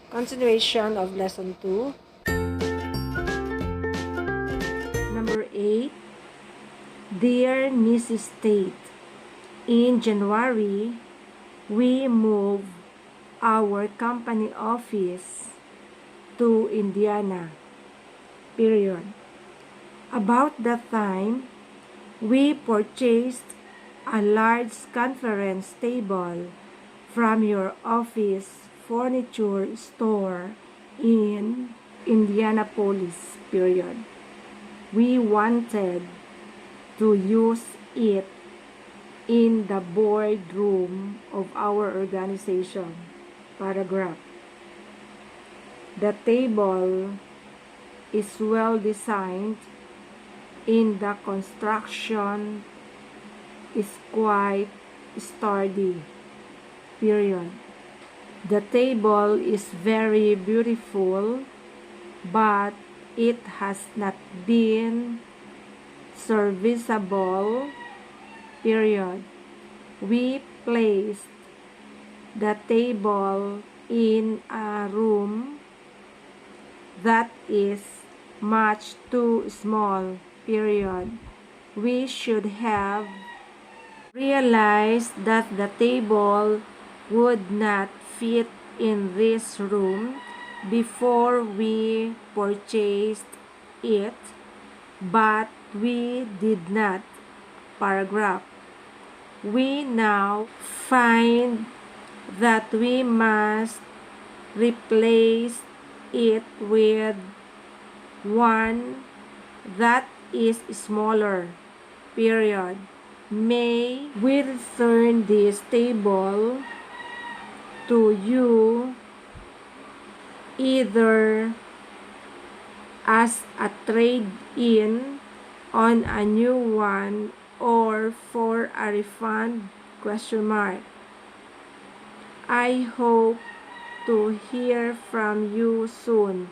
Continuation of Lesson 2. Number 8. Dear Mrs. Tate, in January, we moved our company office to Indiana. Period. About that time, we purchased a large conference table from your office furniture store in Indianapolis. Period. We wanted to use it in the boardroom of our organization. Paragraph. The table is well designed, in the construction is quite sturdy. Period. The table is very beautiful, but it has not been serviceable. Period. We placed the table in a room that is much too small. Period. We should have realized that the table would not fit in this room before we purchased it, but we did not. Paragraph. We now find that we must replace it with one that is smaller. Period. May we return this table to you either as a trade-in on a new one or for a refund? I hope to hear from you soon.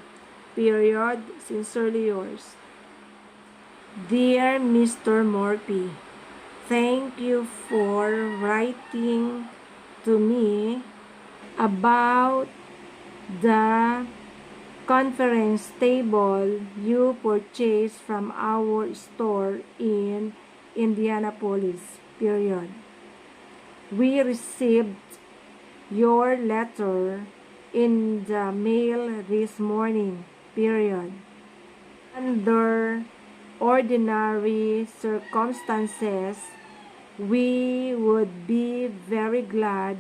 Period. Sincerely yours. Dear Mr. Morphy, thank you for writing to me about the conference table you purchased from our store in Indianapolis. Period. We received your letter in the mail this morning. Period. Under ordinary circumstances, we would be very glad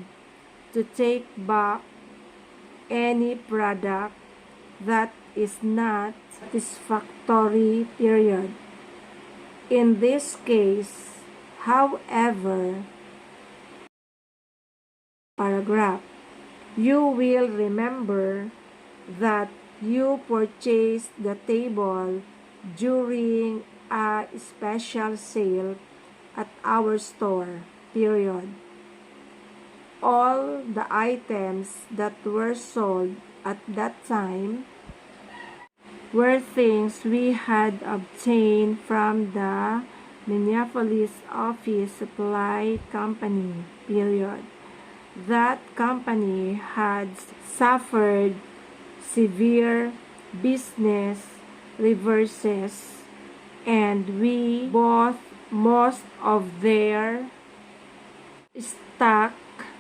to take back any product that is not satisfactory. Period. In this case, however, paragraph, you will remember that you purchased the table during a special sale at our store. Period. All the items that were sold at that time were things we had obtained from the Minneapolis Office Supply Company. Period. That company had suffered severe business reverses, and we bought most of their stock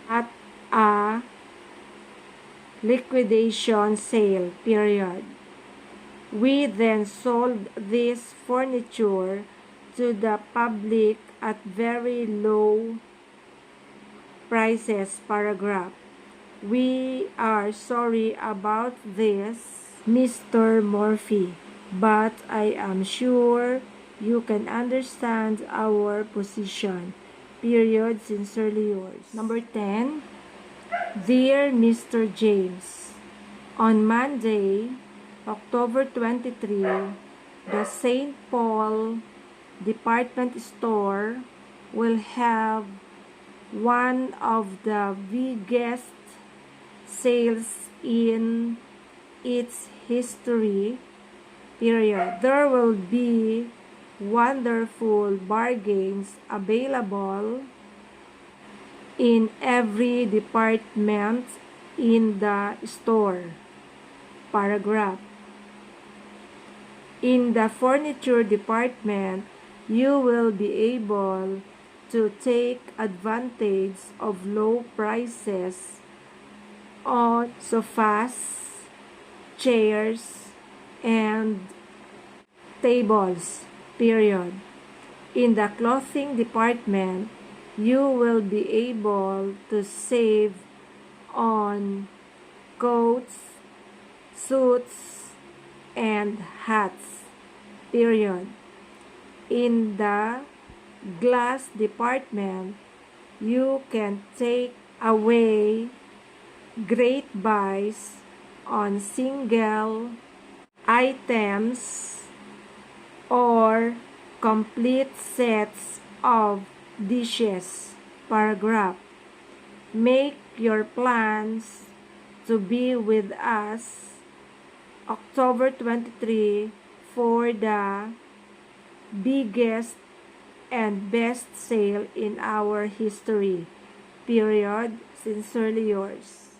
at a liquidation sale. Period. We then sold this furniture to the public at very low prices. Paragraph. We are sorry about this, Mr. Morphy, but I am sure you can understand our position. Period. Sincerely yours. Number 10. Dear Mr. James, on Monday, October 23, the St. Paul department store will have one of the biggest sales in its history. Period. There will be wonderful bargains available in every department in the store. paragraph. In the furniture department, you will be able to take advantage of low prices on sofas, chairs, and tables, period. In the clothing department, you will be able to save on coats, suits, and hats, period. In the glass department, you can take away great buys on single items or complete sets of dishes, paragraph. Make your plans to be with us October 23 for the biggest and best sale in our history, period. Sincerely yours.